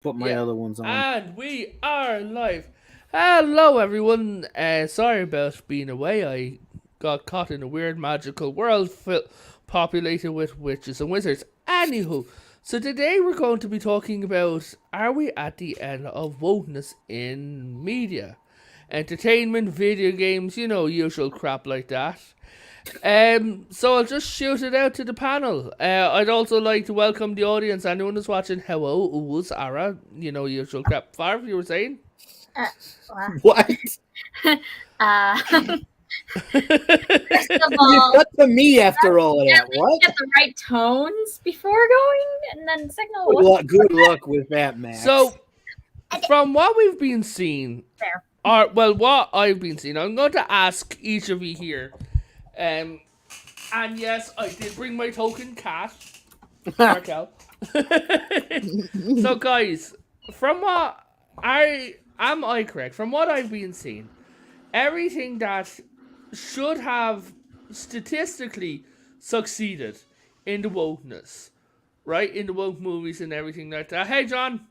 put my other ones on. And we are live. Hello, everyone. Sorry about being away. I got caught in a weird magical world populated with witches and wizards. Anywho, so today we're going to be talking about, are we at the end of wokeness in media? Entertainment, video games, usual crap like that. So I'll just shoot it out to the panel. I'd also like to welcome the audience. Anyone who's watching, hello, Ooze, Ara, usual crap. Farv, you were saying? What? First of all, What to me after all of that? What? get the right tones before going, and then second of all, Good luck with that, Max. So, from what we've been seeing, what I've been seeing, I'm going to ask each of you here. And yes, I did bring my token cat, Markel. So, guys, from what am I correct? From what I've been seeing, everything that should have statistically succeeded in the wokeness, right? In the woke movies and everything like that. Hey, John,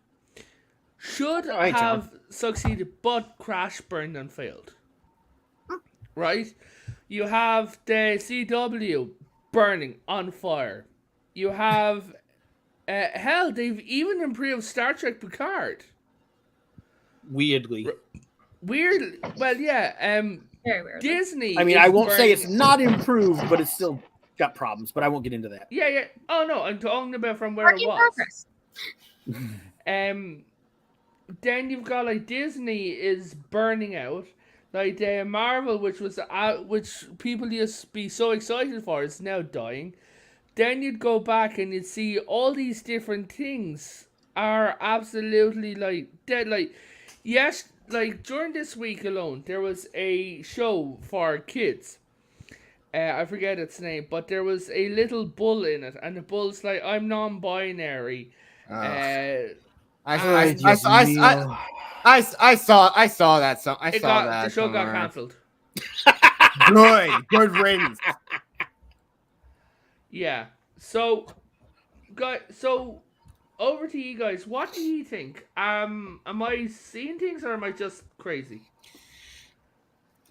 should have succeeded, but crashed, burned, and failed. Right? You have the CW burning on fire. You have, hell, they've even improved Star Trek Picard. Weirdly. Weird. Well, yeah. very weird. Disney. I mean, I won't say it's not improved, but it's still got problems. But I won't get into that. Yeah. Oh no, I'm talking about from where it was. Then you've got like Disney is burning out. Like Marvel, which people used to be so excited for, is now dying. Then you'd go back and you'd see all these different things are absolutely like dead. Like, yes, like during this week alone, there was a show for kids. I forget its name, but there was a little bull in it, and the bull's like, "I'm non-binary." I saw that. The show got cancelled. Good riddance. Yeah. So, guys. So, over to you guys. What do you think? Am I seeing things, or am I just crazy?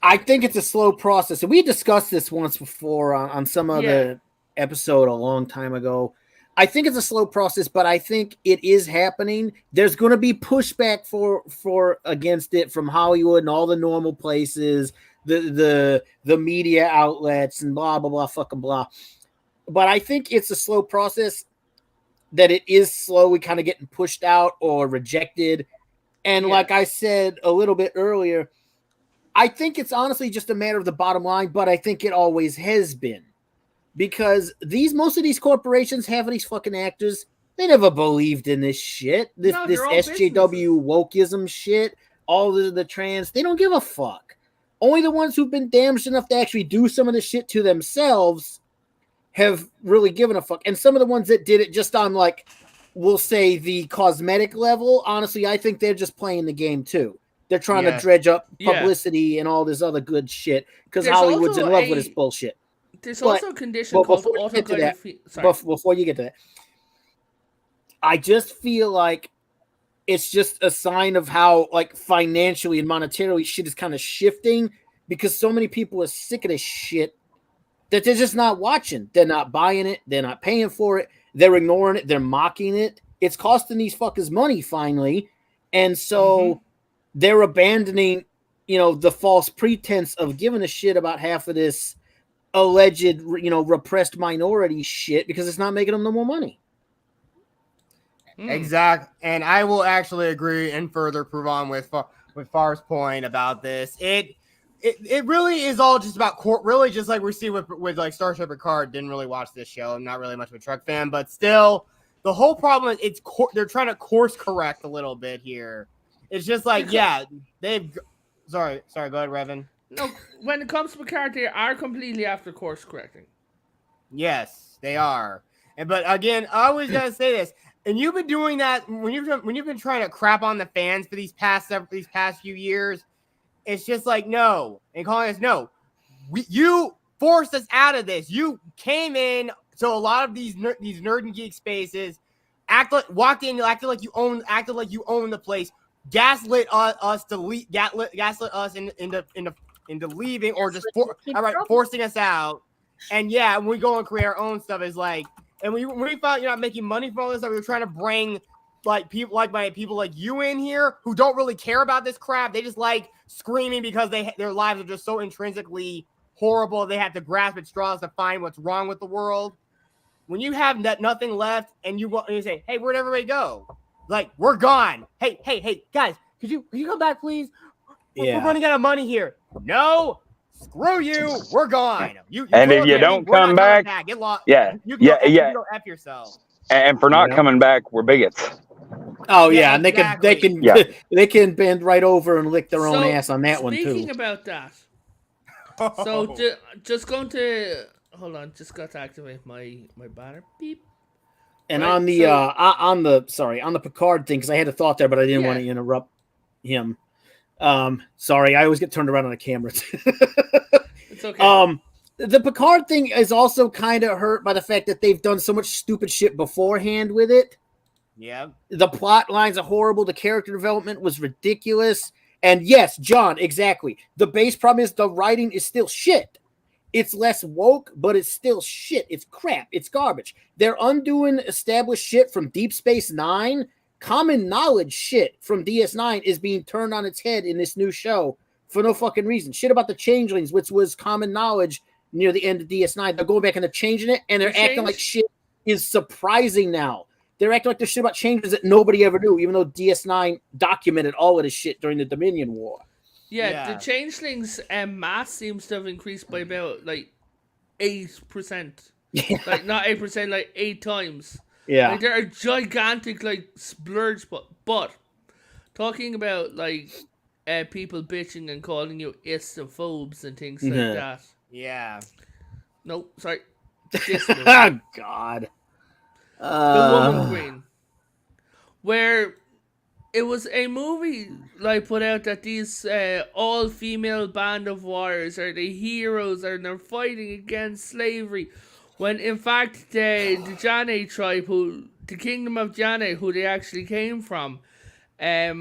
I think it's a slow process, and we discussed this once before on some other episode a long time ago. I think it's a slow process, but I think it is happening. There's going to be pushback for against it from Hollywood and all the normal places, the media outlets and blah blah blah fucking blah. But I think it's a slow process, that it is slowly kind of getting pushed out or rejected. And like I said a little bit earlier, I think it's honestly just a matter of the bottom line, but I think it always has been. Because most of these corporations having these fucking actors, they never believed in this shit. This SJW wokeism shit, all the trans, they don't give a fuck. Only the ones who've been damaged enough to actually do some of the shit to themselves have really given a fuck. And some of the ones that did it just on, like, we'll say the cosmetic level, honestly, I think they're just playing the game too. They're trying to dredge up publicity and all this other good shit because Hollywood's in love with this bullshit. There's also a condition called autobiography. Before you get to that, I just feel like it's just a sign of how, like, financially and monetarily shit is kind of shifting, because so many people are sick of this shit that they're just not watching. They're not buying it. They're not paying for it. They're ignoring it. They're mocking it. It's costing these fuckers money finally. And so they're abandoning, the false pretense of giving a shit about half of this alleged, repressed minority shit, because it's not making them no more money. Exactly. And I will actually agree and further prove on with Far's point about this. It really is all just about really just like we see with like Star Trek Picard. Didn't really watch this show. I'm not really much of a Trek fan, but still, the whole problem is they're trying to course correct a little bit here. It's just like, they've. Sorry. Go ahead, Revan. No, when it comes to Picard, they are completely after course correcting. Yes, they are. But again, I always gotta say this. And you've been doing that when you've been trying to crap on the fans for these past few years. It's just like, no, and calling us no. You forced us out of this. You came in to a lot of these nerd and geek spaces acted like you own the place, gaslit us into leaving, or just forcing us out. And yeah, when we go and create our own stuff, is like, and when we found you're not making money from all this stuff, we were trying to bring like people like you in here who don't really care about this crap. They just like screaming because their lives are just so intrinsically horrible. They have to grasp at straws to find what's wrong with the world. When you have nothing left, and you say, "Hey, where'd everybody go?" Like, we're gone. Hey, guys, could you come back, please? We're running out of money here. No, screw you. We're gone. And if you don't come back, get lost. You go F yourself. And for not coming back, we're bigots. Oh yeah, and they can bend right over and lick their own ass on that one too. Speaking about that, so just going to hold on, just got to activate my banner. Beep. And right, on the Picard thing, because I had a thought there, but I didn't want to interrupt him. Sorry, I always get turned around on the camera. It's okay. The Picard thing is also kind of hurt by the fact that they've done so much stupid shit beforehand with it. Yeah. The plot lines are horrible. The character development was ridiculous. And yes, John, exactly. The base problem is the writing is still shit. It's less woke, but it's still shit. It's crap. It's garbage. They're undoing established shit from Deep Space Nine. Common knowledge shit from DS9 is being turned on its head in this new show for no fucking reason. Shit about the changelings, which was common knowledge near the end of DS9. They're going back and they're changing it, and they're acting like shit is surprising now. They're acting like there's shit about changes that nobody ever knew, even though DS9 documented all of this shit during the Dominion War. Yeah. The changelings' mass seems to have increased by about 8%. Like not 8%, like 8 times. Yeah, like they're a gigantic splurge, but talking about people bitching and calling you istophobes and things like that. Yeah. Nope, sorry. Oh God. The Woman Queen, where it was a movie put out that these all-female band of warriors are the heroes and they're fighting against slavery, when in fact the Jane tribe, the Kingdom of Jane, who they actually came from, their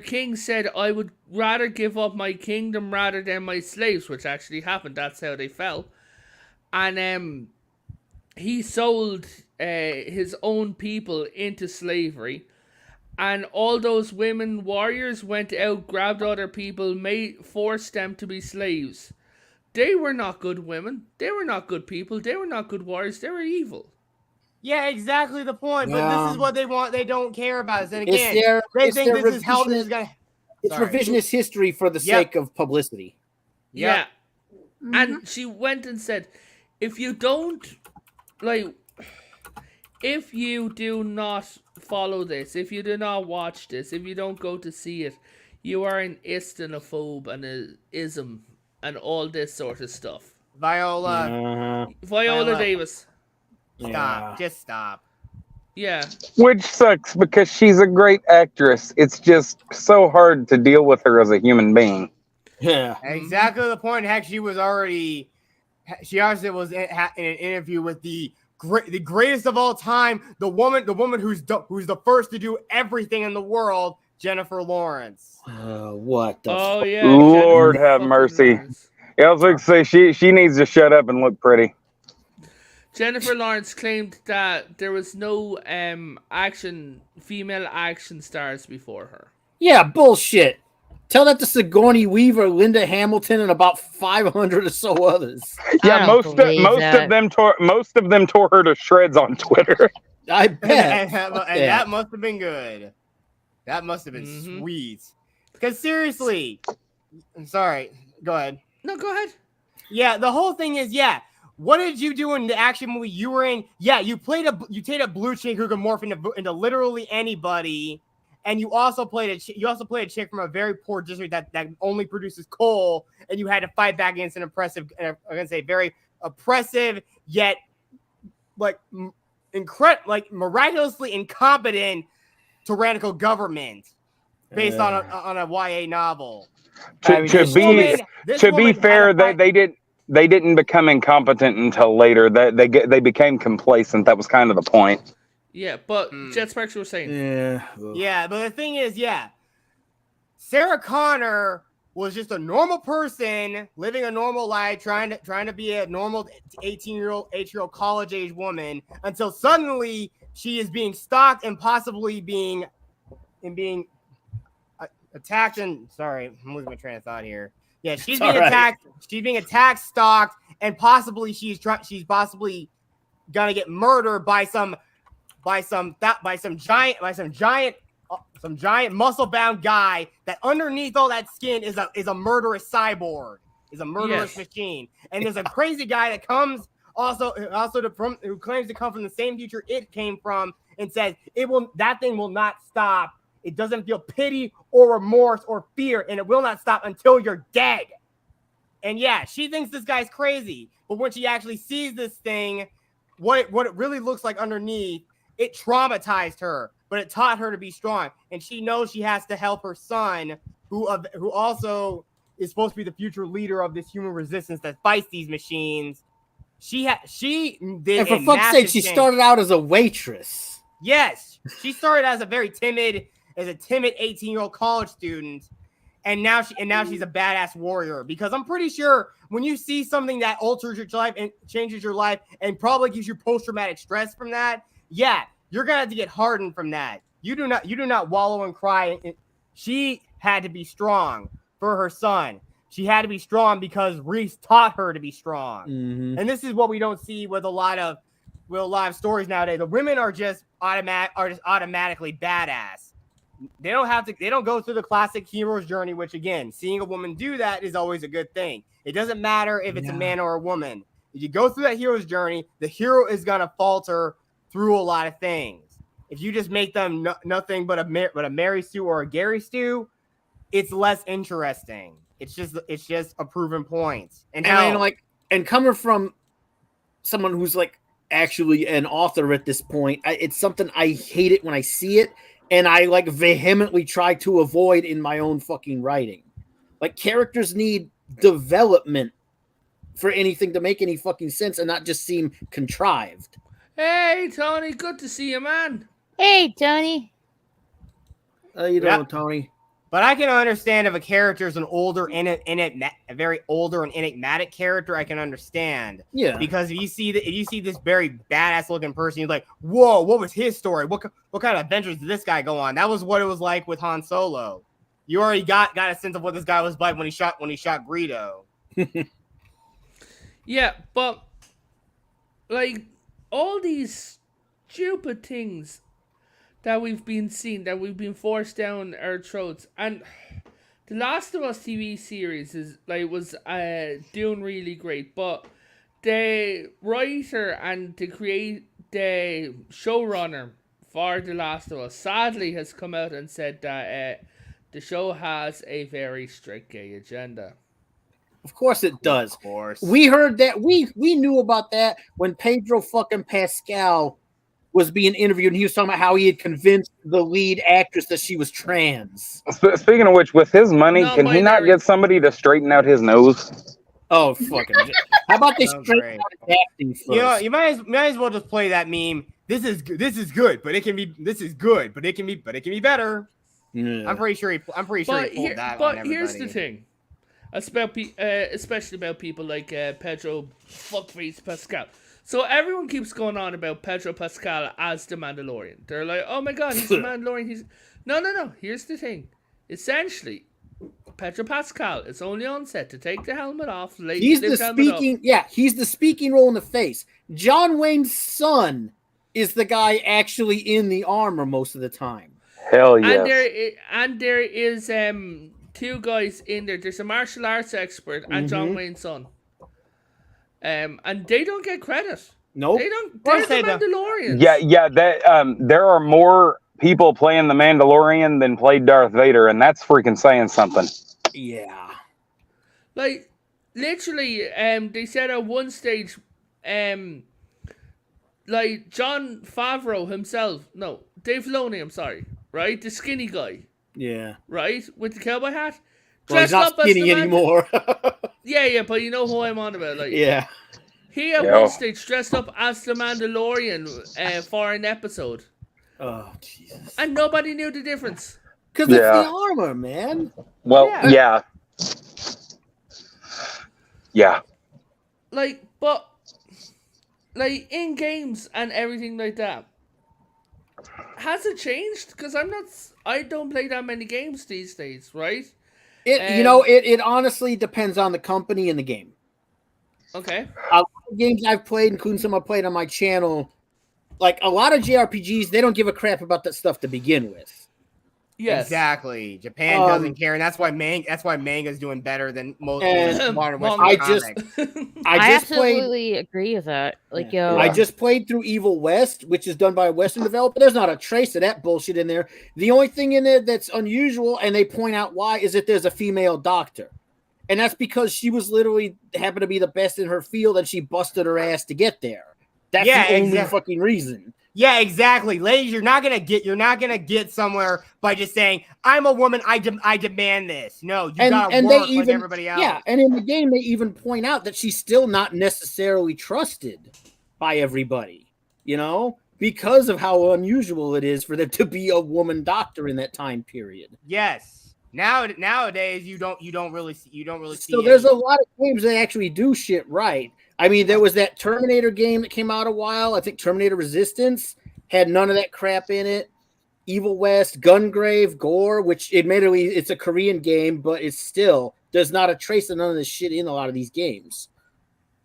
king said, "I would rather give up my kingdom rather than my slaves," which actually happened. That's how they fell, and he sold his own people into slavery, and all those women warriors went out, grabbed other people, forced them to be slaves. They were not good women. They were not good people. They were not good warriors. They were evil. Yeah, exactly the point. But this is what they want. They don't care about us. And again, they think this is how this is going to... It's revisionist history for the sake of publicity. Yeah. Mm-hmm. And she went and said, if you don't... if you do not follow this, if you do not watch this, if you don't go to see it, you are an istinophobe and an ism and all this sort of stuff. Viola Davis. Stop. Just stop. Yeah. Which sucks because she's a great actress. It's just so hard to deal with her as a human being. Yeah. Exactly the point. Heck, she obviously was in an interview with the greatest of all time, the woman who's the first to do everything in the world, Jennifer Lawrence. What the Lord have mercy. Yeah, I was going to say she needs to shut up and look pretty. Jennifer Lawrence claimed that there was no female action stars before her. Yeah, bullshit. Tell that to Sigourney Weaver, Linda Hamilton, and about 500 or so others. Yeah, most of them tore her to shreds on Twitter. I bet. and that must have been good. That must have been sweet. Because seriously, I'm sorry. Go ahead. No, go ahead. Yeah, the whole thing is, what did you do in the action movie you were in? Yeah, you played a blue chick who could morph into literally anybody, and you also played a chick from a very poor district that only produces coal, and you had to fight back against very oppressive yet miraculously incompetent tyrannical government based on a YA novel. To be fair, they didn't become incompetent until later. They became complacent. That was kind of the point. Yeah, but Jet Sparks were saying. Yeah. Yeah, but the thing is, Sarah Connor was just a normal person living a normal life, trying to be a normal 8-year-old college age woman until suddenly she is being stalked and possibly being attacked. And sorry, I'm losing my train of thought here. Yeah, she's being attacked. She's being attacked, stalked, and possibly she's possibly gonna get murdered by some giant muscle-bound guy that underneath all that skin is a murderous cyborg, is a murderous machine. And there's a crazy guy that comes who claims to come from the same future it came from and says that thing will not stop. It doesn't feel pity or remorse or fear, and it will not stop until you're dead. And yeah, she thinks this guy's crazy, but when she actually sees this thing, what it really looks like underneath, it traumatized her, but it taught her to be strong. And she knows she has to help her son, who also is supposed to be the future leader of this human resistance that fights these machines. She did. And for fuck's sake, she started out as a waitress. Yes, she started as a timid 18-year-old college student, and now she's a badass warrior. Because I'm pretty sure when you see something that alters your life and changes your life and probably gives you post-traumatic stress from that, yeah, you're gonna have to get hardened from that. You do not wallow and cry. She had to be strong for her son. She had to be strong because Reese taught her to be strong. Mm-hmm. And this is what we don't see with a lot of stories nowadays. The women are just automatically badass. They don't go through the classic hero's journey, which again, seeing a woman do that is always a good thing. It doesn't matter if it's a man or a woman. If you go through that hero's journey, the hero is gonna falter through a lot of things. If you just make them nothing but a Mary Sue or a Gary Stew, it's less interesting. It's just a proven point. And coming from someone who's like actually an author at this point, it's something I hate it when I see it, and I like vehemently try to avoid in my own fucking writing. Like, characters need development for anything to make any fucking sense and not just seem contrived. Hey, Tony, good to see you, man. Hey, Tony. How you doing, Tony? But I can understand if a character is a very older and enigmatic character. I can understand. Yeah. Because if you see this very badass looking person, you're like, whoa, what was his story? What kind of adventures did this guy go on? That was what it was like with Han Solo. You already got a sense of what this guy was like when he shot Greedo. Yeah, but like all these stupid things that we've been seeing, that we've been forced down our throats, and The Last of Us TV series was doing really great, but the writer and the showrunner for The Last of Us sadly has come out and said that the show has a very strict gay agenda. Of course it does. Of course. We heard that. We knew about that when Pedro fucking Pascal was being interviewed, and he was talking about how he had convinced the lead actress that she was trans. Speaking of which, with his money, can he not get somebody to straighten out his nose? Oh, fucking. How about they straighten out his acting first? You know, you might as well just play that meme. This is good, but it can be better. Yeah. I'm pretty sure he pulled that. But here's the thing. Especially about people like Pedro Fuckface Pascal. So everyone keeps going on about Pedro Pascal as the Mandalorian. They're like, oh my god, he's the Mandalorian. No. Here's the thing. Essentially, Pedro Pascal is only on set to take the helmet off. He's the speaking role in the face. John Wayne's son is the guy actually in the armor most of the time. Hell yes. And there is two guys in there. There's a martial arts expert and John Wayne's son. And they don't get credit. Nope. They don't. They're the Mandalorians. Yeah. That there are more people playing the Mandalorian than played Darth Vader, and that's freaking saying something. Yeah. Like literally, they said at one stage, like John Favreau himself. No, Dave Filoni. I'm sorry. Right, the skinny guy. Yeah. Right, with the cowboy hat. Well, he's not skinny anymore. Yeah, but you know who I'm on about. Like, yeah. He at one stage dressed up as the Mandalorian for an episode. Oh, Jesus. And nobody knew the difference. Because it's the armor, man. Well, yeah. But in games and everything like that, has it changed? Because I don't play that many games these days, right? It honestly depends on the company and the game. Okay. A lot of games I've played, including some I played on my channel, like a lot of JRPGs, they don't give a crap about that stuff to begin with. Yes, exactly. Japan doesn't care, and that's why manga's doing better than most modern Western comics. I absolutely agree with that. I just played through Evil West, which is done by a Western developer. There's not a trace of that bullshit in there. The only thing in there that's unusual, and they point out why, is that there's a female doctor. And that's because she was literally happened to be the best in her field, and she busted her ass to get there. That's the only fucking reason. Yeah, exactly. Ladies, you're not gonna get somewhere by just saying, I'm a woman, I demand this. No, you gotta work like everybody else. Yeah, and in the game they even point out that she's still not necessarily trusted by everybody, because of how unusual it is for there to be a woman doctor in that time period. Yes. Nowadays you don't really see. So there's a lot of games that actually do shit right. I mean, there was that Terminator game that came out a while. I think Terminator Resistance had none of that crap in it. Evil West, Gungrave, Gore, which admittedly it's a Korean game, but it's still there's not a trace of none of this shit in a lot of these games.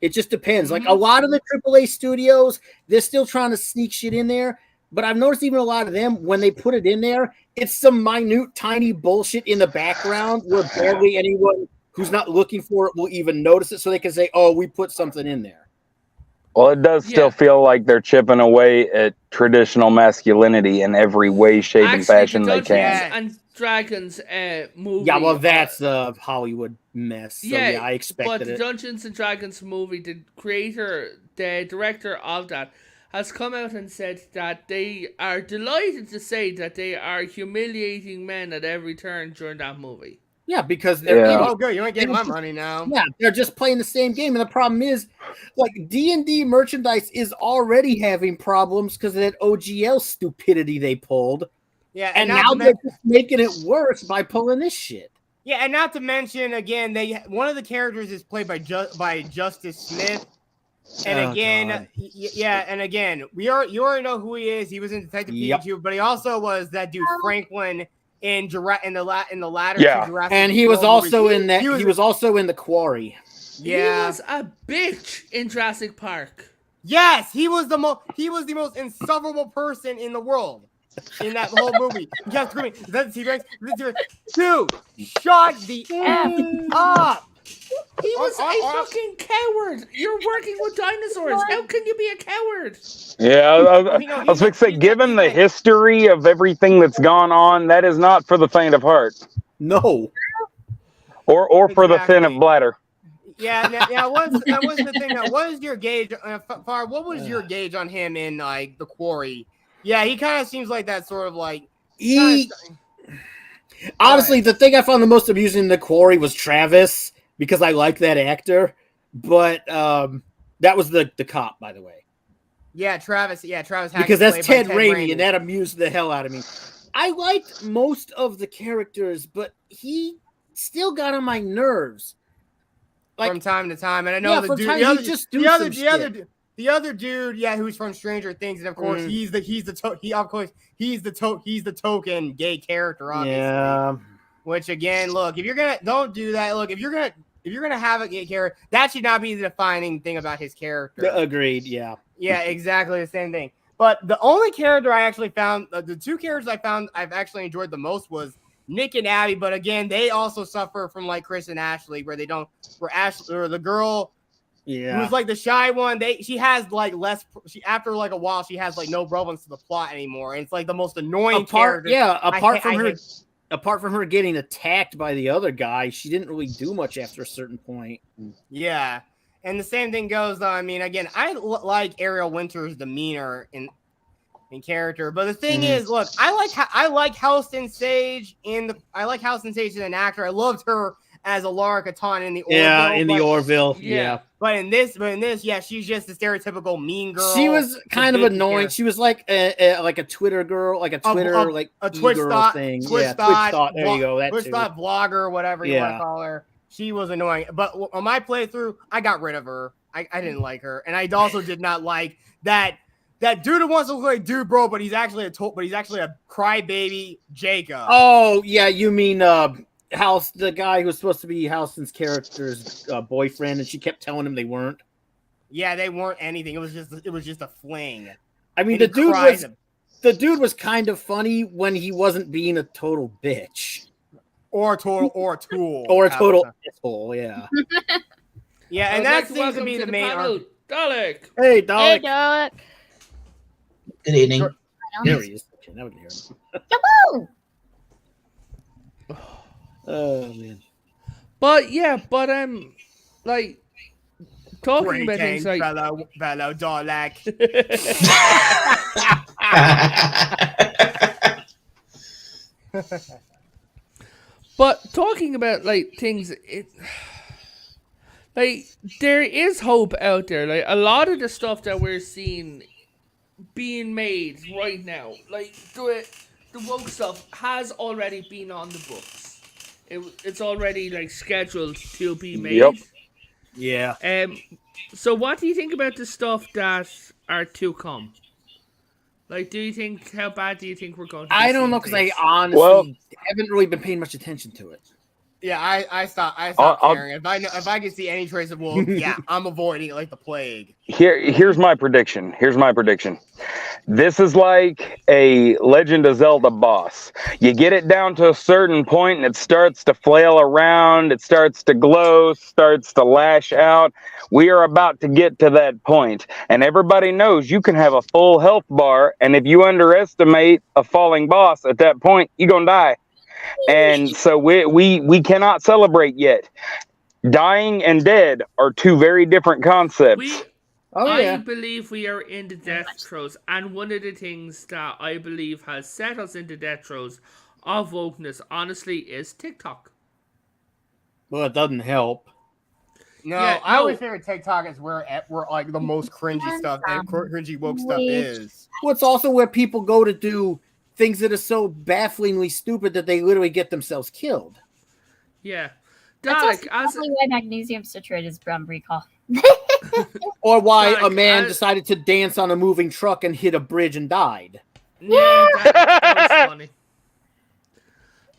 It just depends. Like a lot of the AAA studios, they're still trying to sneak shit in there. But I've noticed even a lot of them, when they put it in there, it's some minute, tiny bullshit in the background where barely anyone who's not looking for it will even notice it, so they can say, oh, we put something in there. Well, it does still feel like they're chipping away at traditional masculinity in every way, shape, and fashion they can. And Dragons movie. Yeah, well, that's a Hollywood mess. So, I expected but it. But Dungeons and Dragons movie, the director of that, has come out and said that they are delighted to say that they are humiliating men at every turn during that movie. Yeah, because they're oh good, you ain't getting my money now. Yeah, they're just playing the same game, and the problem is, like D&D merchandise is already having problems because of that OGL stupidity they pulled. Yeah, and now they're just making it worse by pulling this shit. Yeah, and not to mention again, one of the characters is played by Justice Smith, and again, you already know who he is. He was in Detective Pikachu, but he also was that dude Franklin. In the latter two Jurassic and he was also in that. He was also in The Quarry. Yeah, he was a bitch in Jurassic Park. Yes, he was the most insufferable person in the world in that whole movie. He kept screaming, "Is that the T-Rex? Dude, shut the F up!" He was a fucking coward. You're working with dinosaurs. How can you be a coward? Yeah, I was going to say, given the history of everything that's gone on, that is not for the faint of heart. No. Or for the thin of bladder. Yeah. What's the thing? What is your gauge, Far? What was your gauge on him in like The Quarry? Yeah, he kind of seems like that sort of like. Honestly, the thing I found the most amusing in The Quarry was Travis. Because I like that actor, but that was the cop, by the way. Yeah, Travis. Yeah, Travis. Because that's Ted Raimi, and that amused the hell out of me. I liked most of the characters, but he still got on my nerves. Like, from time to time, and I know the other dude, who's from Stranger Things, and of course he's the token gay character, obviously. Yeah. Which again, look, if you're gonna don't do that. Look, if you're gonna have a gay character, that should not be the defining thing about his character. Agreed. Yeah. Yeah, exactly the same thing. But the only character I actually found, the two characters I've actually enjoyed the most was Nick and Abby. But again, they also suffer from like Chris and Ashley, where Ashley or the girl, who's like the shy one. She has like less. After like a while, she has like no relevance to the plot anymore, and it's like the most annoying character. Yeah, apart from her getting attacked by the other guy, she didn't really do much after a certain point. Yeah. And the same thing goes, I mean, again, I like Ariel Winter's demeanor in character, but the thing is, look, I like Halston Sage as an actor. I loved her as a Lara Katan in the Orville. Yeah, in the Orville. Yeah. Yeah. But in this, yeah, she's just the stereotypical mean girl. She was kind of annoying. Character. She was like a Twitter girl, like a Twitter a Twitch e-girl thing. Twitch thought. There you go. That Twitch too. thought vlogger, whatever you want to call her. She was annoying. But on my playthrough, I got rid of her. I didn't like her, and I also did not like that dude who wants to look like dude, bro. But he's actually a crybaby, Jacob. Oh yeah, you mean the guy who was supposed to be Halston's character's boyfriend, and she kept telling him they weren't. Yeah, they weren't anything. It was just a fling. I mean, the dude was kind of funny when he wasn't being a total bitch or a tool or a total asshole. Yeah. Yeah, and that seems to be the main arc. Dalek. Hey, Dalek. Hey, Dalek. Good evening. There he is. Okay, now we can hear him. Oh man. But like talking about things like fellow Dalek. But talking about like things, like there is hope out there. Like a lot of the stuff that we're seeing being made right now, like the woke stuff has already been on the books. It's already like scheduled to be made. Yep. Yeah. So what do you think about the stuff that are to come? Like, how bad do you think we're going to be? I don't know, because I honestly haven't really been paying much attention to it. Yeah, I stopped caring. If I can see any trace of wolf, yeah, I'm avoiding it like the plague. Here's my prediction. This is like a Legend of Zelda boss. You get it down to a certain point and it starts to flail around, it starts to glow, starts to lash out. We are about to get to that point. And everybody knows you can have a full health bar, and if you underestimate a falling boss at that point, you're gonna die. And so we cannot celebrate yet. Dying and dead are two very different concepts. I believe we are in the death throes, and one of the things that I believe has set us into death throes of wokeness, honestly, is TikTok. Well, it doesn't help. No, I always figured TikTok is where like the most cringy stuff and cringy woke stuff is. Well, it's also where people go to do things that are so bafflingly stupid that they literally get themselves killed. Yeah. That's probably why magnesium citrate is beyond recall. Or why a man decided to dance on a moving truck and hit a bridge and died. Yeah, that was funny.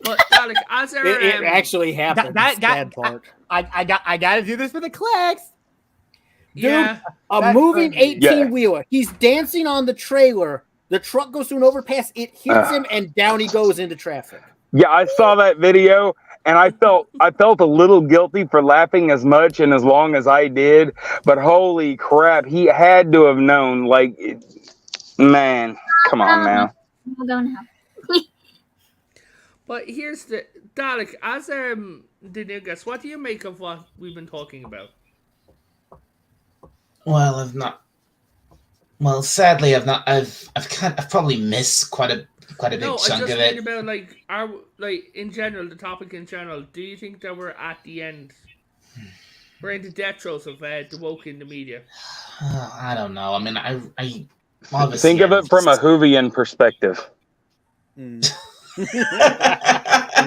But Dalek, as it actually happened. That's the bad part. I got to do this for the clicks. Dude, yeah, a moving 18-wheeler. He's dancing on the trailer. The truck goes through an overpass. It hits him, and down he goes into traffic. Yeah, I saw that video, and I felt a little guilty for laughing as much and as long as I did. But holy crap, he had to have known. Like, man, come on now. We'll go now. But here's the Dalek. As the new guest, what do you make of what we've been talking about? Well, sadly, I've probably missed quite a big chunk of it. About in general, the topic in general. Do you think that we're at the end? We're in the death throes of the woke in the media. I don't know. I mean, I think of it from a Whovian perspective.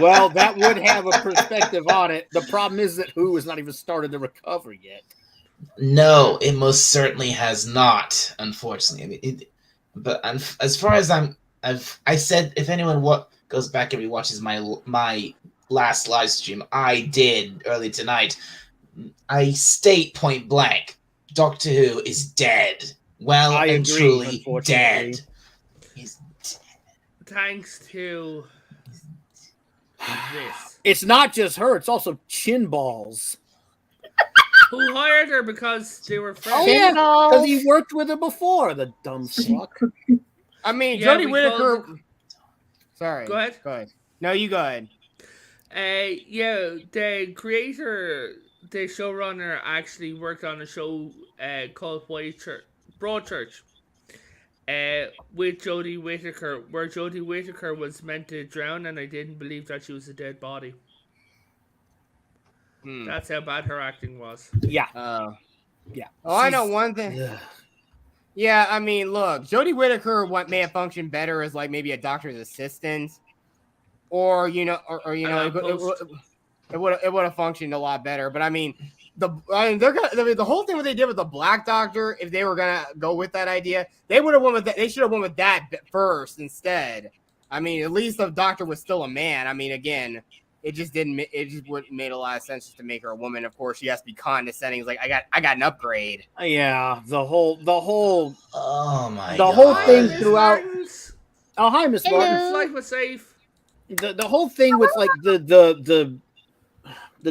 Well, that would have a perspective on it. The problem is that Who has not even started the recovery yet. No, it most certainly has not. Unfortunately, I mean, as far as I said, if anyone goes back and rewatches my last live stream I did early tonight, I state point blank, Doctor Who is dead. Well, I and agree, truly dead. He's dead. Thanks to this. It's not just her; it's also Chin Balls. Who hired her because they were friends? Oh yeah, because he worked with her before. The dumb fuck. I mean, Jodie Whittaker. Sorry. Go ahead. No, you go ahead. Yeah, the creator, the showrunner, actually worked on a show called Broadchurch, with Jodie Whittaker, where Jodie Whittaker was meant to drown, and I didn't believe that she was a dead body. That's how bad her acting was. Yeah. Yeah. Oh, I know one thing. Yeah, I mean, look, Jodie Whittaker may have functioned better as like maybe a doctor's assistant, or it would have functioned a lot better. But I mean, the whole thing what they did with the Black Doctor, if they were gonna go with that idea, they would have went with that. They should have went with that first instead. I mean, at least the Doctor was still a man. I mean, again, it just didn't. It just wouldn't made a lot of sense just to make her a woman. Of course, she has to be condescending. It's like I got an upgrade. Yeah, the whole. Oh my god. The whole thing Miss throughout. Martins. Oh, hi, Miss Martin. Flight was safe. The whole thing with like the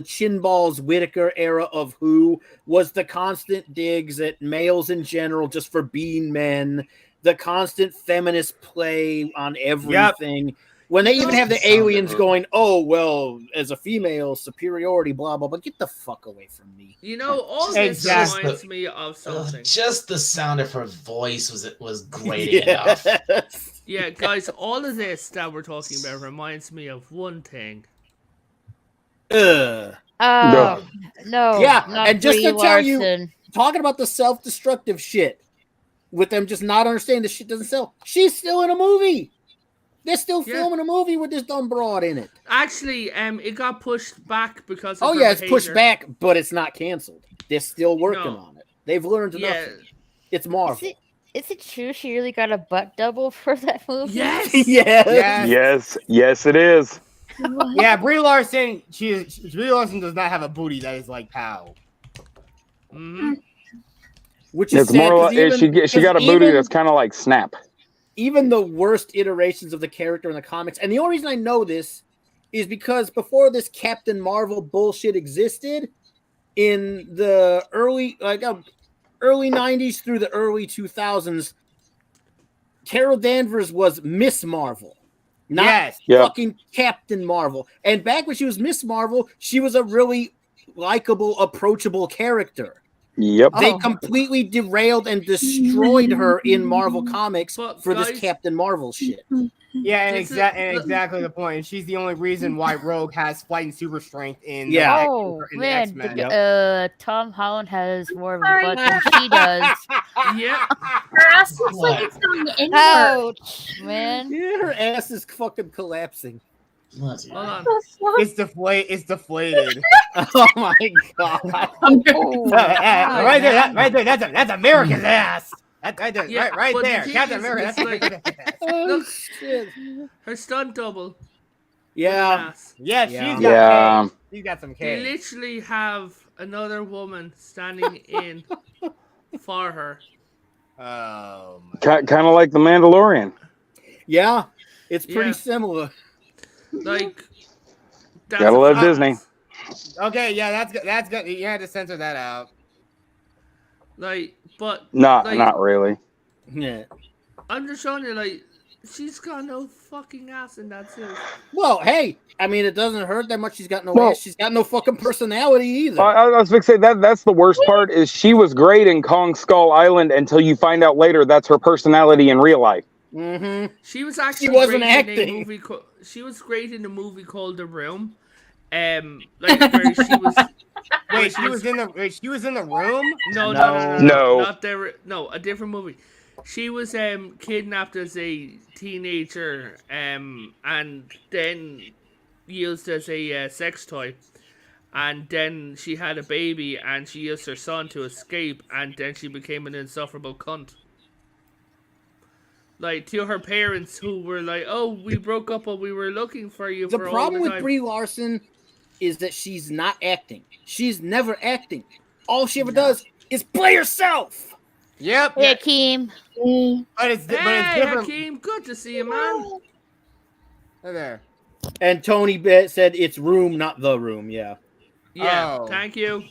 chin balls Whittaker era of Who was the constant digs at males in general just for being men, the constant feminist play on everything. Yep. When they even have the aliens going, oh, well, as a female, superiority, blah, blah, blah. Get the fuck away from me. You know, all this reminds me of something. Just the sound of her voice was grating enough. Yeah, guys, all of this that we're talking about reminds me of one thing. No. Yeah, and just to tell you, talking about the self-destructive shit, with them just not understanding the shit doesn't sell, she's still in a movie. They're still filming a movie with this dumb broad in it. Actually, it got pushed back because of her behavior. It's pushed back, but it's not canceled. They're still working on it. They've learned nothing. It's Marvel. Is it true she really got a butt double for that movie? Yes. Yes, it is. Yeah, Brie Larson. Brie Larson does not have a booty that is like pow. Mm-hmm. Which is more like she got a booty that's kind of like Snap. Even the worst iterations of the character in the comics, and the only reason I know this is because before this Captain Marvel bullshit existed, in the early 90s through the early 2000s, Carol Danvers was Miss Marvel, not fucking Captain Marvel. And back when she was Miss Marvel, she was a really likable, approachable character. Yep. They completely derailed and destroyed her in Marvel Comics for this Captain Marvel shit. Yeah, and exactly the point. And she's the only reason why Rogue has flight and super strength in the X-Men. Tom Holland has more of a butt than she does. Yeah. Her ass looks like it's going inward. Ouch, man. Yeah, her ass is fucking collapsing. Hold on. It's deflated. Oh my god! Right there. That's America's ass. Right there. Captain America. Look, shit. Her stunt double. Yeah. She's got some cake. They literally have another woman standing in for her. Oh. Kind of like the Mandalorian. Yeah, it's pretty similar. Like, gotta love Disney. Okay, yeah, that's good. You had to censor that out. Like, but not really. Yeah, I'm just showing you, like, she's got no fucking ass in that suit. Well, hey, I mean, it doesn't hurt that much. She's got no ass. She's got no fucking personality either. I was going to say that's the worst part. Is she was great in Kong Skull Island until you find out later that's her personality in real life. Mm-hmm. She was actually wasn't great acting. In a movie she was great in a movie called The Room. Like where she was. Wait, she was in the room? No, not there. No, a different movie. She was kidnapped as a teenager, and then used as a sex toy, and then she had a baby, and she used her son to escape, and then she became an insufferable cunt. Like, to her parents, who were like, "Oh, we broke up, but we were looking for you." The problem with Brie Larson is that she's not acting. She's never acting. All she ever does is play herself. Yep. Hey, Hakeem. But it's different. Hakeem, good to see you, man. Hey there. And Tony said it's Room, not The Room. Yeah. Yeah. Thank you.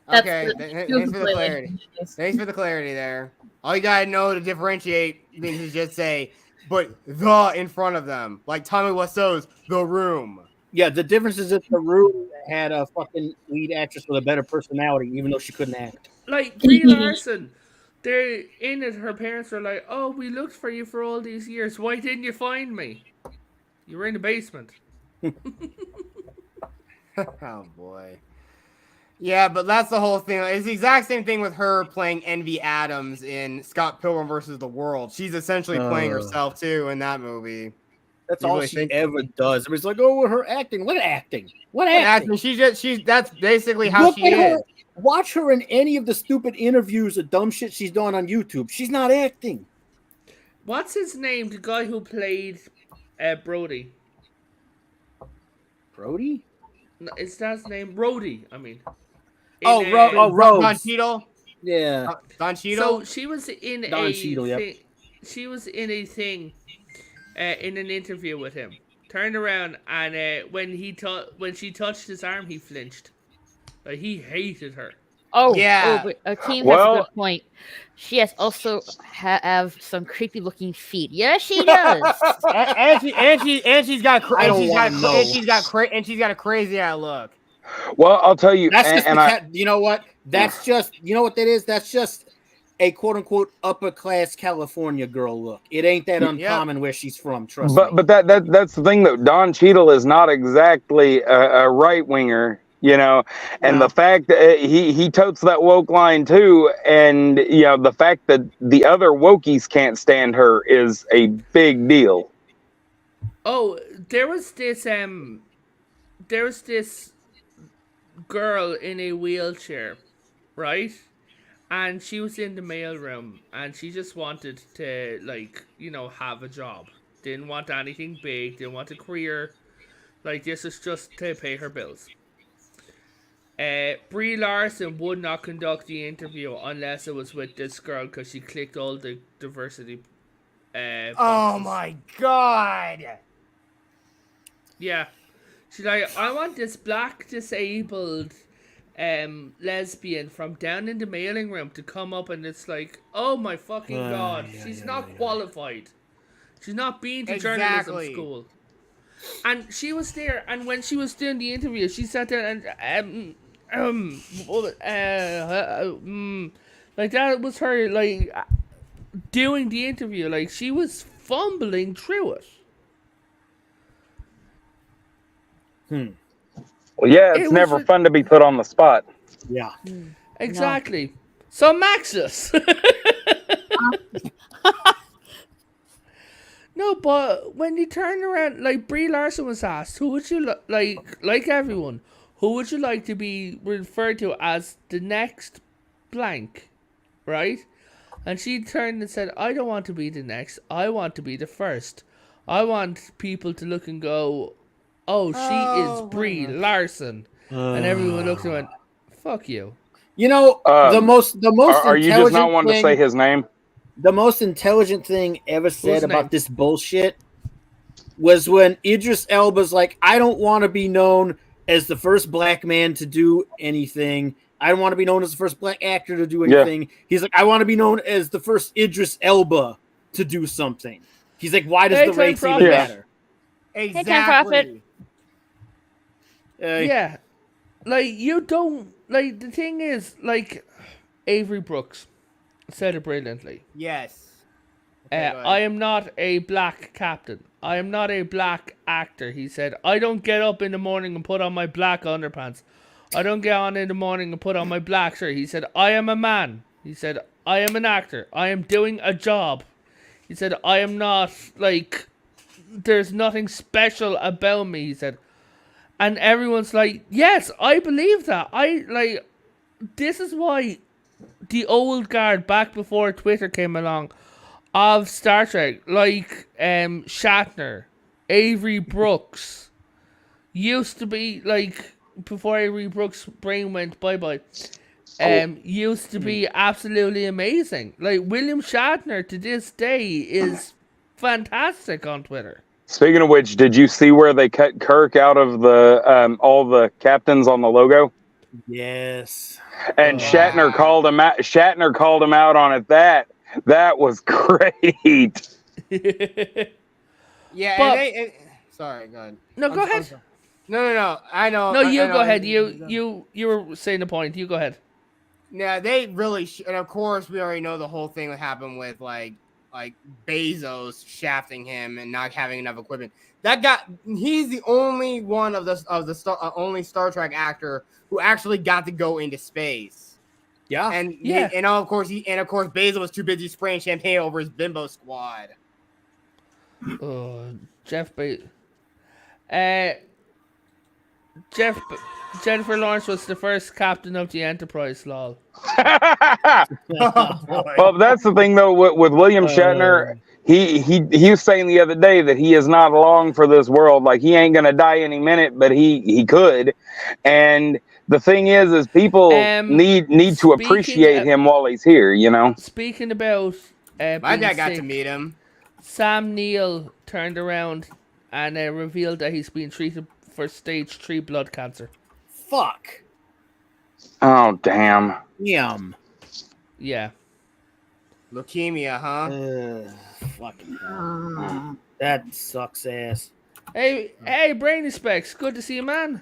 Okay. Thanks for the clarity. Thanks for the clarity there. All you gotta know to differentiate things is just say, but the in front of them, like Tommy Wiseau's The Room. Yeah, the difference is that The Room had a fucking lead actress with a better personality, even though she couldn't act. Like Brie Larson, they're in it. Her parents are like, "Oh, we looked for you for all these years. Why didn't you find me? You were in the basement." Oh boy. Yeah, but that's the whole thing. It's the exact same thing with her playing Envy Adams in Scott Pilgrim versus the World. She's essentially playing herself too in that movie. That's You all really she think- ever does. It was like, oh, her acting. What acting? What acting? She's that's basically how Look she at her. is. Watch her in any of the stupid interviews or dumb shit she's doing on YouTube. She's not acting. What's his name? The guy who played Brody. Brody? No, is that his name? Rhodey, I mean. Oh, In, Rhodes. Don Cheadle. Yeah. Don Cheadle. So she was in Don Cheadle, yep. She was in a thing, in an interview with him. Turned around and when she touched his arm, he flinched. He hated her. Oh, Yeah. Oh, but Akeem has Well- a good point. She has also have some creepy looking feet. Yeah, she does. and she's got I don't wanna know. and she's got a crazy eye look. Well, I'll tell you, That's just and you know what? That's just you know what that is? That's just a quote unquote upper class California girl look. It ain't that uncommon where she's from, trust me. but that's the thing though. Don Cheadle is not exactly a right winger, you know, and No. the fact that he totes that woke line too, and you know the fact that the other wokies can't stand her is a big deal. Oh, there was this girl in a wheelchair, right? And she was in the mailroom, and she just wanted to, like, you know, have a job. Didn't want anything big, didn't want a career. Like, this is just to pay her bills. Brie Larson would not conduct the interview unless it was with this girl, because she clicked all the diversity Oh boxes. my god. Yeah. She's like, I want this black disabled lesbian from down in the mailing room to come up, and it's like, oh my fucking god, she's not qualified. She's not been to journalism school. And she was there, and when she was doing the interview, she sat there and like that was her like doing the interview, like she was fumbling through it. Well, yeah, it's It was never fun to be put on the spot. Yeah. Exactly. So Maxus. No, but when you turn around, like Brie Larson was asked, who would you like everyone, who would you like to be referred to as the next blank, right? And she turned and said, I don't want to be the next, I want to be the first. I want people to look and go, oh, she is Brie Larson. And everyone looked and went, fuck you. You know, the most Are you just not wanting to say thing, his name? the most intelligent thing ever said Whose about name? this bullshit was when Idris Elba's like, I don't want to be known as the first black man to do anything. I don't want to be known as the first black actor to do anything. Yeah. He's like, I want to be known as the first Idris Elba to do something. He's like, why does the race even matter? Exactly. Yeah. Like, you don't... Like, the thing is, like, Avery Brooks said it brilliantly. Yes. Okay, I am not a black captain. I am not a black actor. He said, I don't get up in the morning and put on my black underpants. I don't get on in the morning and put on my black shirt. He said, I am a man. He said, I am an actor. I am doing a job. He said, I am not, like, there's nothing special about me, he said. And everyone's like, yes, I believe that. This is why the old guard back before Twitter came along of Star Trek, like Shatner, Avery Brooks, used to be, like, before Avery Brooks' brain went bye-bye, used to be absolutely amazing. Like, William Shatner to this day is fantastic on Twitter. Speaking of which, did you see where they cut Kirk out of the all the captains on the logo? Yes. And Shatner called him out. Shatner called him out on it. That was great. Yeah. But, sorry, go ahead. No, go ahead. No. I know. No, you I know. go ahead. You were saying the point. You go ahead. Yeah, they really and of course we already know the whole thing that happened with like like Bezos shafting him and not having enough equipment. He's the only one of the only Star Trek actor who actually got to go into space. Yeah. And of course Bezos was too busy spraying champagne over his bimbo squad. Jennifer Lawrence was the first captain of the Enterprise, lol. Well, that's the thing though with William Shatner. He was saying the other day that he is not long for this world. Like he ain't gonna die any minute, but he could. And the thing is people need to appreciate him while he's here. You know. Speaking about my dad got to meet him. Sam Neill turned around and revealed that he's being treated for stage 3 blood cancer. Fuck. Oh damn. Yum. Yeah. Leukemia, huh? Fucking hell. That sucks ass. Hey, Brainy Specs, good to see you, man.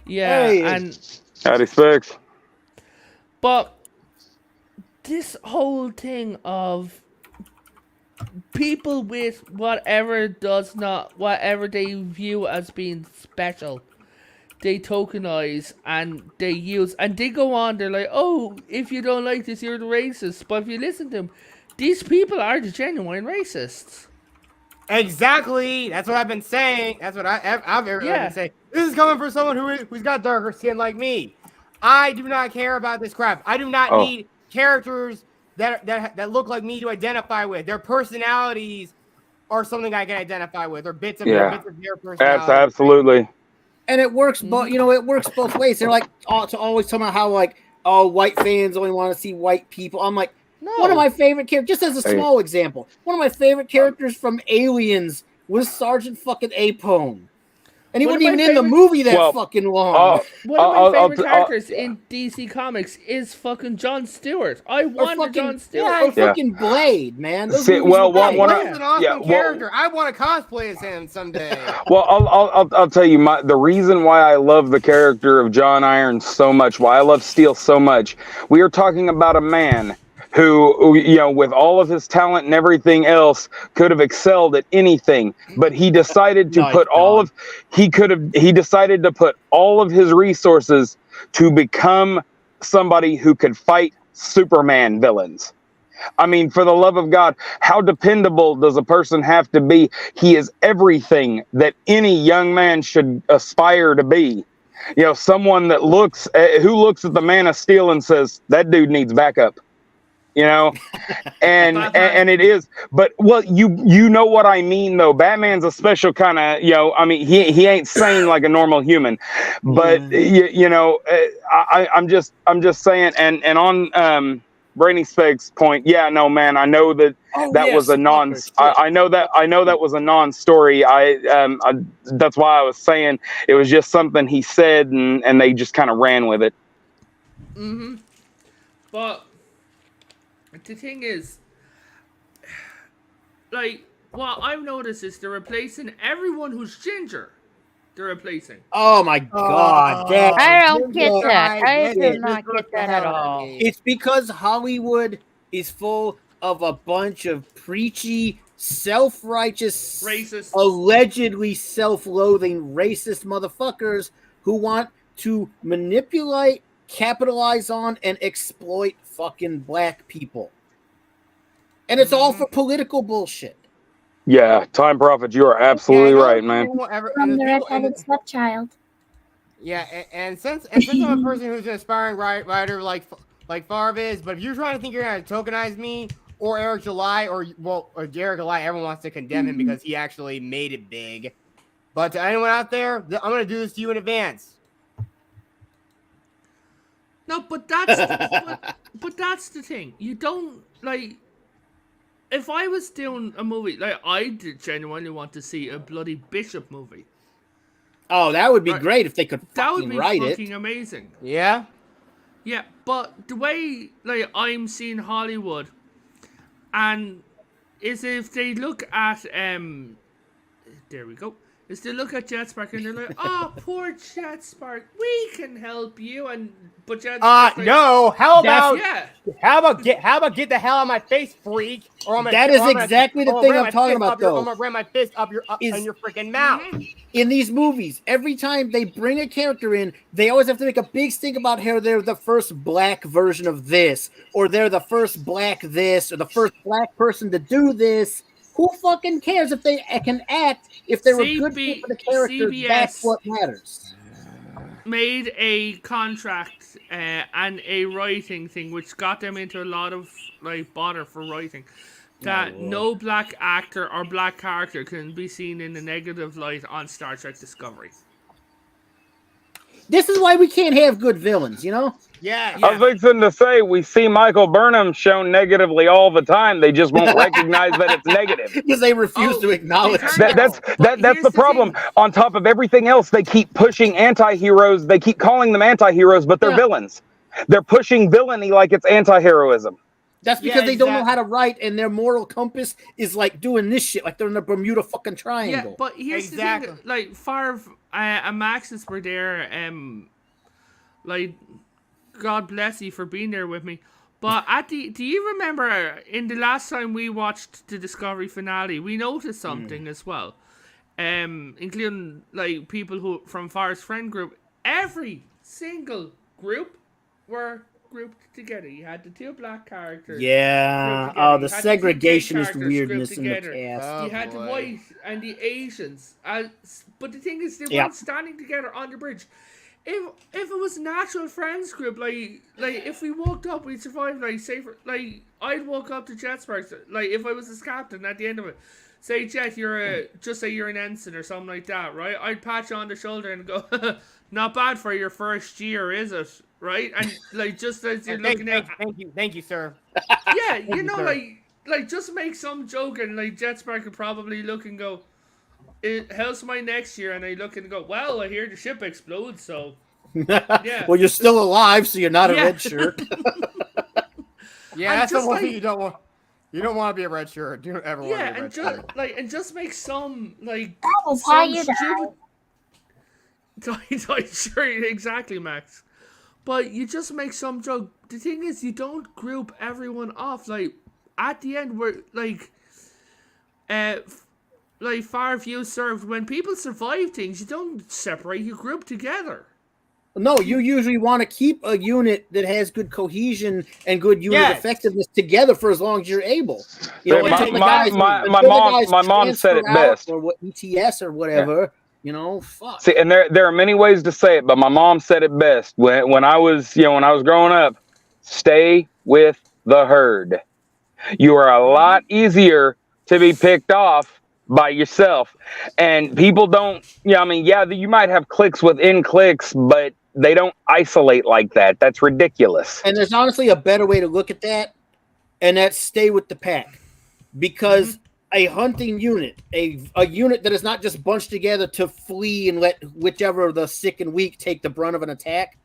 Yeah, and howdy Specs. But this whole thing of people with whatever they view as being special, they tokenize and they use, and they go on, they're like, oh, if you don't like this, you're the racist. But if you listen to them, these people are the genuine racists. Exactly. That's what I've been saying. That's what I've been saying. This is coming from someone who's got darker skin like me. I do not care about this crap. I do not need characters that look like me to identify with. Their personalities are something I can identify with, or bits of their personality. Absolutely. And it works, but it works both ways. They're like always talking about how white fans only want to see white people. I'm like, no. One of my favorite characters, just as a small example, one of my favorite characters from Aliens was Sergeant fucking Apone. And he wasn't even in the movie that fucking long. One of my favorite characters in DC Comics is fucking John Stewart. I wanted John Stewart. Yeah, fucking Blade, man. Blade's an awesome character. I want to cosplay as him someday. Well, I'll tell you the reason why I love the character of John Irons so much, why I love Steel so much. We are talking about a man who, with all of his talent and everything else, could have excelled at anything, but he decided to he decided to put all of his resources to become somebody who could fight Superman villains. I mean, for the love of God, how dependable does a person have to be? He is everything that any young man should aspire to be. Someone that looks at the Man of Steel and says, that dude needs backup. And it is, but you know what I mean though. Batman's a special kind of, he ain't sane like a normal human, but I'm just saying, and on Brainy Speg's point, yeah, no, man, I know that was a I know that was a non-story. That's why I was saying it was just something he said, and they just kind of ran with it. But the thing is, what I've noticed is they're replacing everyone who's ginger. They're replacing. Oh my God! I don't get that. I do not get that at all. It's because Hollywood is full of a bunch of preachy, self-righteous, racist, allegedly self-loathing, racist motherfuckers who want to manipulate, capitalize on, and exploit fucking black people. And it's all for political bullshit. Yeah, Time Prophet, you are absolutely right, man. From the redheaded stepchild. Yeah, and since I'm a person who's an aspiring writer like Farv is, but if you're trying to think you're going to tokenize me or Eric July or Derek July, everyone wants to condemn him because he actually made it big. But to anyone out there, I'm going to do this to you in advance. No, but that's that's the thing. You don't if I was doing a movie, I did genuinely want to see a bloody Bishop movie. Oh, that would be great if they could fucking write it. That would be fucking amazing. Yeah? Yeah, but the way, I'm seeing Hollywood, and is if they look at, there we go. is they look at Jetspark and they're like, "Oh, poor Jetspark, we can help you." But Jetspark's like, no. How about yeah. How about get the hell out of my face, freak? Or That is exactly the thing I'm talking about, though. I'm gonna ram my fist up in your freaking mouth. In these movies, every time they bring a character in, they always have to make a big stink about how they're the first black version of this, or they're the first black this, or the first black person to do this. Who fucking cares if they can act? If they were good for the character, that's what matters. Made a contract and a writing thing, which got them into a lot of like bother for writing. That no black actor or black character can be seen in a negative light on Star Trek Discovery. This is why we can't have good villains, you know? Yeah. I was fixing to say, we see Michael Burnham shown negatively all the time. They just won't recognize that it's negative. Because they refuse to acknowledge That's the problem. On top of everything else, they keep pushing anti-heroes. They keep calling them anti-heroes, but they're villains. They're pushing villainy like it's anti-heroism. That's because they don't know how to write, and their moral compass is like doing this shit, like they're in the Bermuda fucking Triangle. Yeah, but here's the thing, like Favre and Maxis were there, like God bless you for being there with me. But do you remember in the last time we watched the Discovery finale, we noticed something as well, including like people who from Favre's friend group. Every single group were grouped together. You had the two black characters. Yeah. Oh, the segregationist weirdness in the cast. You had the white and the Asians. But the thing is, they weren't standing together on the bridge. If it was a natural friends group, like if we woke up, we'd survive. Like say for like I'd woke up to Jetspark. Like if I was his captain at the end of it, say Jet, just say you're an ensign or something like that, right? I'd pat you on the shoulder and go, not bad for your first year, is it? Right? And like just as you're looking at, thank you, sir. Yeah, you know, like just make some joke and like Jetspark could probably look and go, how's my next year? And I look and go, well, I hear the ship explodes, so yeah. Well, you're still alive, so you're not a red shirt. Yeah, that's the one thing you don't want. You don't want to be a red shirt. You don't ever want to be a red shirt. And just make some like sure, exactly, Max. But you just make some joke. The thing is, you don't group everyone off. Like at the end, we're like far view served. When people survive things, you don't separate. You group together. No, you usually want to keep a unit that has good cohesion and good unit effectiveness together for as long as you're able. You know, my mom said it best. Or what ETS or whatever. Yeah. You know, fuck. See, and there are many ways to say it, but my mom said it best when I was growing up. Stay with the herd. You are a lot easier to be picked off by yourself, and people don't. You might have cliques within cliques, but they don't isolate like that. That's ridiculous. And there's honestly a better way to look at that, and that's stay with the pack, because. A hunting unit, a unit that is not just bunched together to flee and let whichever of the sick and weak take the brunt of an attack.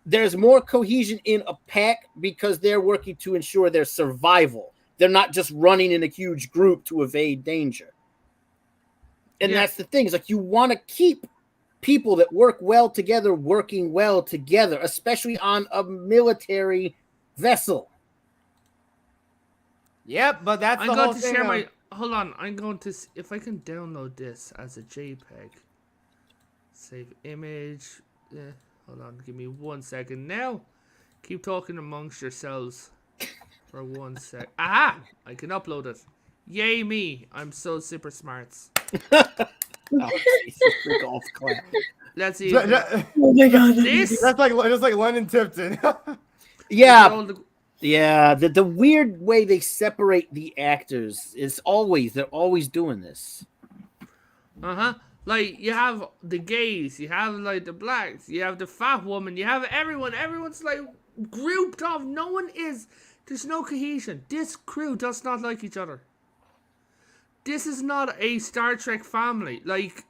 There's more cohesion in a pack because they're working to ensure their survival. They're not just running in a huge group to evade danger. And that's the thing. Is like you want to keep people that work well together, working well together, especially on a military vessel. Yep, but that's the whole thing. Hold on, I'm going to if I can download this as a JPEG. Save image. Hold on, give me 1 second now. Keep talking amongst yourselves for 1 sec. Aha! I can upload it. Yay me! I'm so super smart. Let's see. Oh my god! That's like Lennon Tipton. Yeah. Yeah, the weird way they separate the actors is they're always doing this. Like you have the gays, you have like the blacks, you have the fat woman, you have everyone. Everyone's like grouped off. There's no cohesion. This crew does not like each other. This is not a Star Trek family. Like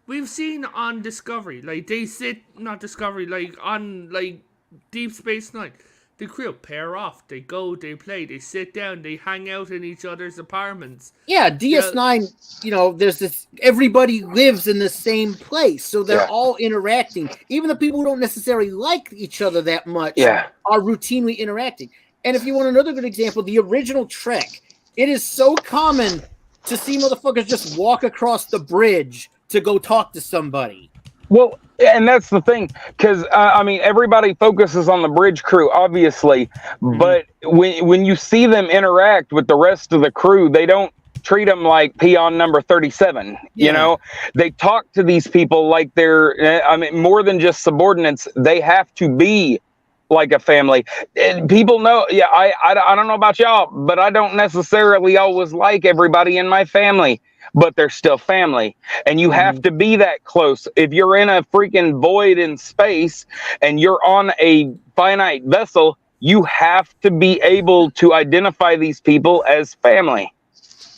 we've seen on Discovery, like they sit not Discovery, like on like Deep Space Nine. the crew pair off. They go, they play, they sit down, they hang out in each other's apartments. Yeah, DS9, there's this, everybody lives in the same place, so they're all interacting. Even the people who don't necessarily like each other that much are routinely interacting. And if you want another good example, the original Trek, it is so common to see motherfuckers just walk across the bridge to go talk to somebody. Well, and that's the thing, because everybody focuses on the bridge crew, obviously, but when you see them interact with the rest of the crew, they don't treat them like peon number 37. You know, they talk to these people like they're, more than just subordinates. They have to be like a family. And people know, I don't know about y'all, but I don't necessarily always like everybody in my family. But they're still family, and you have to be that close. If you're in a freaking void in space and you're on a finite vessel, you have to be able to identify these people as family.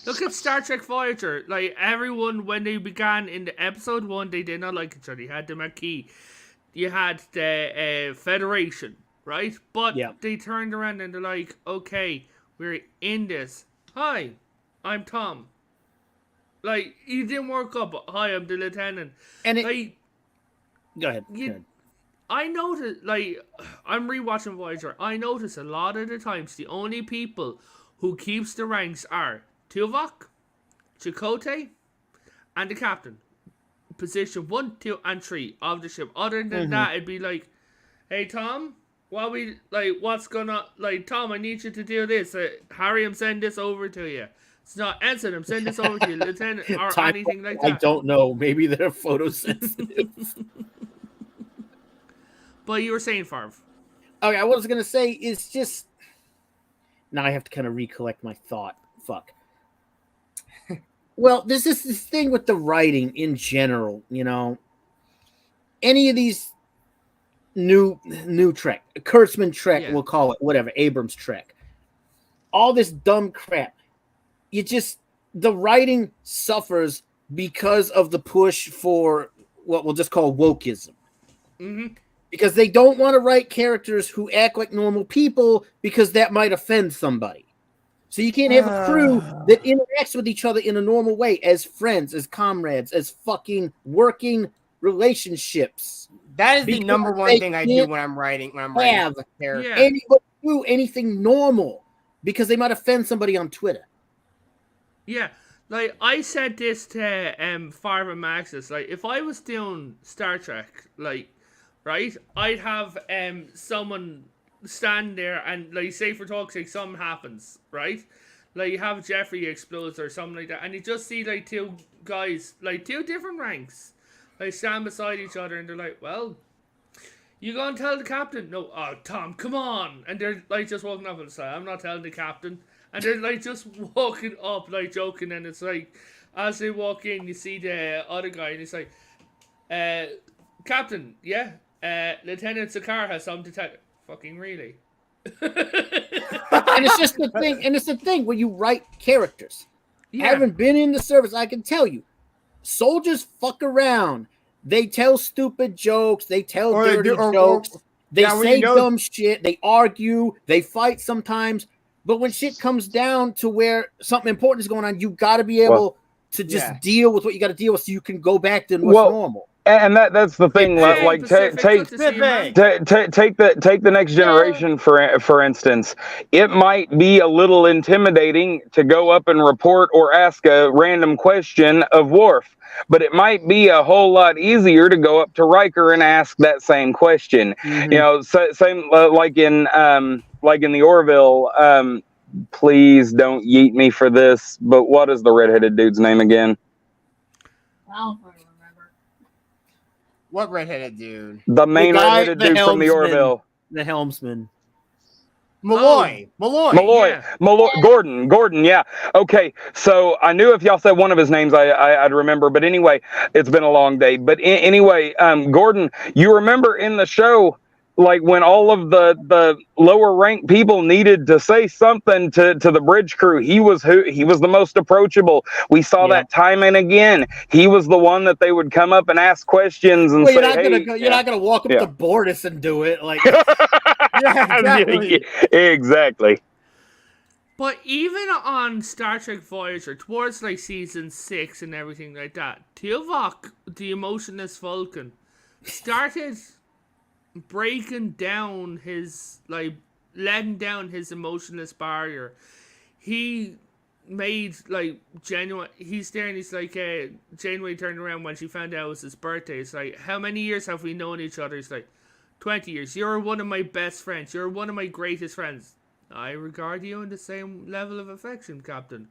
Look at Star Trek Voyager. Like, everyone, when they began in the episode 1, they did not like each other. You had the Maquis, you had the Federation, right? But they turned around and they're like, okay, we're in this. Hi, I'm Tom. Like, you didn't work up. Hi, I'm the lieutenant. And go ahead. I noticed, like, I'm rewatching Voyager. I notice a lot of the times the only people who keeps the ranks are Tuvok, Chakotay, and the captain. Position 1, 2, and 3 of the ship. Other than that, it'd be like, hey, Tom, what's gonna, like, Tom, I need you to do this. Harry, I'm sending this over to you. It's not Ensign, I'm sending this over to you, Lieutenant, or anything like that. I don't know. Maybe they're photosensitive. But you were saying, Farv. Okay, what I was going to say is just... Now I have to kind of recollect my thought. Fuck. Well, there's this thing with the writing in general, Any of these new Trek, Kurtzman Trek, we'll call it, whatever, Abrams Trek. All this dumb crap. The writing suffers because of the push for what we'll just call wokeism. Because they don't want to write characters who act like normal people because that might offend somebody. So you can't have a crew that interacts with each other in a normal way as friends, as comrades, as fucking working relationships. That is the number one thing I do when I'm writing a character. Anybody do anything normal because they might offend somebody on Twitter. Yeah, like, I said this to Farv and Maxis, like, if I was doing Star Trek, like, right, I'd have someone stand there and, like, say for talk's sake, something happens, right? Like, you have Jeffrey explodes or something like that, and you just see, like, two guys, like, two different ranks, like, stand beside each other, and they're like, well, you gonna tell the captain? No, Tom, come on. And they're, like, just walking up and say, I'm not telling the captain. And they're, like, just walking up, like, joking, and it's like, as they walk in, you see the other guy, and he's like, Captain, Lieutenant Sakar has something to tell you. Fucking really? And it's just the thing, and it's the thing when you write characters. I haven't been in the service, I can tell you. Soldiers fuck around. They tell stupid jokes, they tell dirty jokes, they say dumb shit, they argue, they fight sometimes. But when shit comes down to where something important is going on, you got to be able to just deal with what you got to deal with so you can go back to what's normal. And that's the thing. Like, take the Next Generation for instance. It might be a little intimidating to go up and report or ask a random question of Worf, but it might be a whole lot easier to go up to Riker and ask that same question. Same like in the Orville. Please don't yeet me for this, but what is the redheaded dude's name again? Well, I don't remember. What redheaded dude? The main redheaded dude from the Orville. The helmsman. Malloy. Gordon, yeah. Okay, so I knew if y'all said one of his names, I'd remember. But anyway, it's been a long day. But anyway, Gordon, you remember in the show, like when all of the lower ranked people needed to say something to the bridge crew, he was the most approachable. We saw that time and again. He was the one that they would come up and ask questions and say, you're not gonna walk up to Bortus and do it. Like exactly. Exactly. But even on Star Trek Voyager, towards like season 6 and everything like that, Tuvok, the emotionless Vulcan, started breaking down his, like, letting down his emotionless barrier. He made, like, genuine, he's there and he's like, Janeway turned around when she found out it was his birthday. It's like, how many years have we known each other? It's like, 20 years. You're one of my best friends. You're one of my greatest friends. I regard you in the same level of affection, Captain.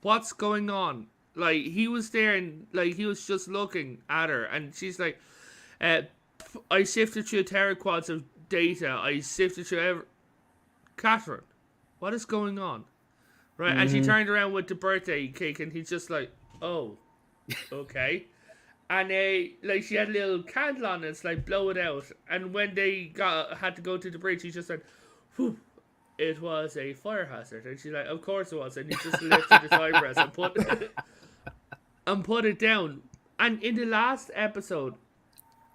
What's going on? Like, he was there and, like, he was just looking at her. And she's like, I sifted through teraquads of data. I sifted through Catherine, what is going on? Right? Mm-hmm. And she turned around with the birthday cake and he's just like, oh, okay. And like, she had a little candle on it. It's like, blow it out. And when they had to go to the bridge, he just said, whew. It was a fire hazard. And she's like, of course it was. And he just lifted his eyebrows and put it down. And in the last episode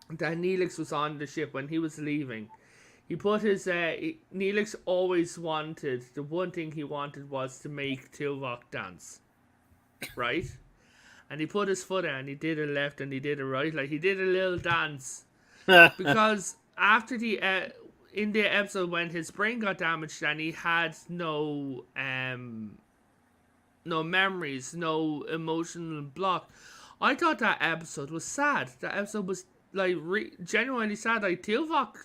that Neelix was on the ship when he was leaving, he put his, Neelix always wanted, the one thing he wanted was to make Tuvok dance. Right? And he put his foot out and he did a left and he did a right. Like, he did a little dance. Because after in the episode when his brain got damaged and he had no memories, no emotional block, I thought that episode was sad. That episode was, like, genuinely sad. Like, Tuvok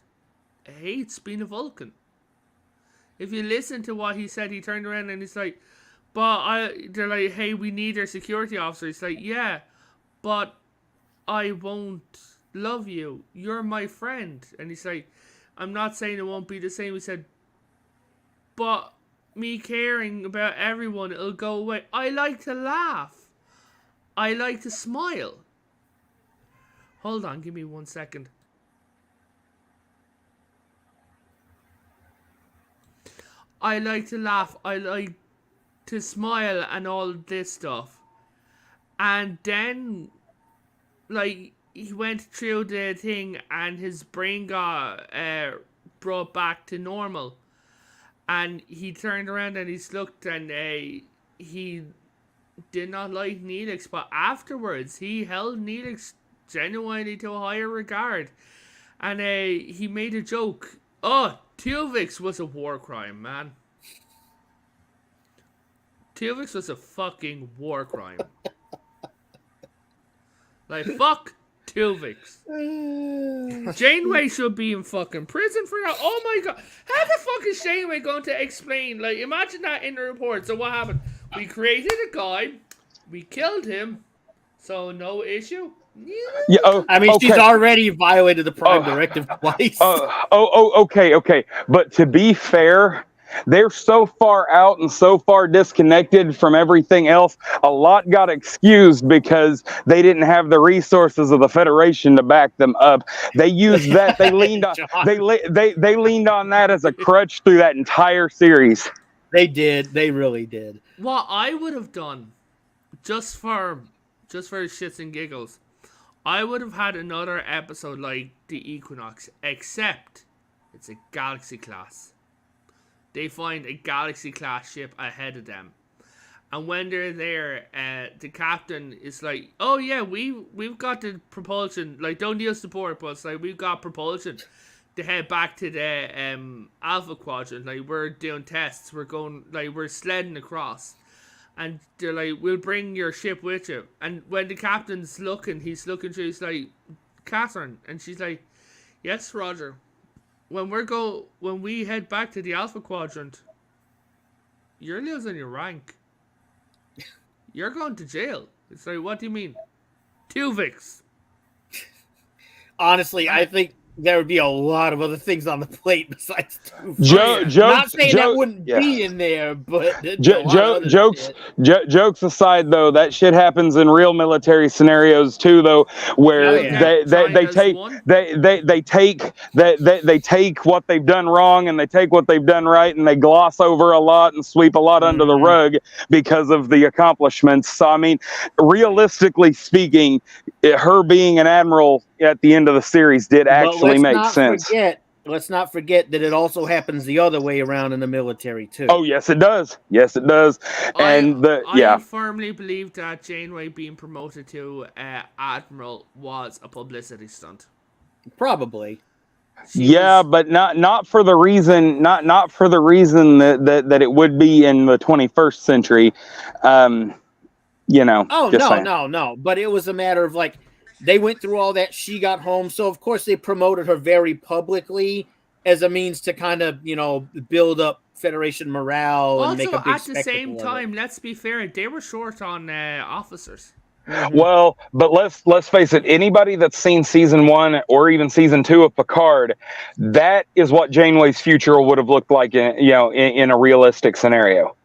hates being a Vulcan. If you listen to what he said, he turned around and he's like, they're like, hey, we need our security officer. It's like, yeah, but I won't love you. You're my friend. And he's like, I'm not saying it won't be the same. He said, but me caring about everyone, it'll go away. I like to laugh. I like to smile. Hold on, give me 1 second. I like to laugh. I like to smile and all this stuff. And then, like, he went through the thing and his brain got brought back to normal. And he turned around and he's looked and he did not like Neelix. But afterwards, he held Neelix genuinely to a higher regard. And he made a joke. Oh, Tuvix was a war crime, man. Tuvix was a fucking war crime. Like, fuck Tuvix. Janeway should be in fucking prison for that. Oh my god. How the fuck is Janeway going to explain? Like, imagine that in the report. So what happened? We created a guy. We killed him. So no issue? Yeah, I mean, okay. She's already violated the Prime Directive twice. Okay. But to be fair, they're so far out and so far disconnected from everything else. A lot got excused because they didn't have the resources of the Federation to back them up. They used that. They leaned on. They leaned on that as a crutch through that entire series. They did. They really did. What I would have done, just for shits and giggles, I would have had another episode like the Equinox, except it's a Galaxy class. They find a Galaxy class ship ahead of them, and when they're there, the captain is like, "Oh yeah, we've got the propulsion. Like, don't use support, but it's like we've got propulsion to head back to the Alpha Quadrant. Like, we're doing tests. We're going, like, we're sledding across." And they're like, we'll bring your ship with you. And when the captain's looking, he's looking through, he's like, Catherine. And she's like, yes, Roger. When we head back to the Alpha Quadrant, you're losing your rank. You're going to jail. It's like, what do you mean? Tuvix. Honestly, I think there would be a lot of other things on the plate besides Tuvix. Not saying that wouldn't be in there, but jokes aside, though, that shit happens in real military scenarios too, though, where they take what they've done wrong and they take what they've done right and they gloss over a lot and sweep a lot under the rug because of the accomplishments. So I mean, realistically speaking, her being an admiral at the end of the series did actually make sense. Forget, let's not forget that it also happens the other way around in the military too. Oh, yes, it does. Yes, it does. And I firmly believe that Janeway being promoted to Admiral was a publicity stunt. Probably. But not for the reason that it would be in the 21st century. Oh, no. But it was a matter of like they went through all that. She got home, so of course they promoted her very publicly as a means to kind of build up Federation morale and make a big spectacle. Also, at the same time, let's be fair, they were short on officers. Mm-hmm. Well, but let's face it. Anybody that's seen season 1 or even season 2 of Picard, that is what Janeway's future would have looked like in a realistic scenario.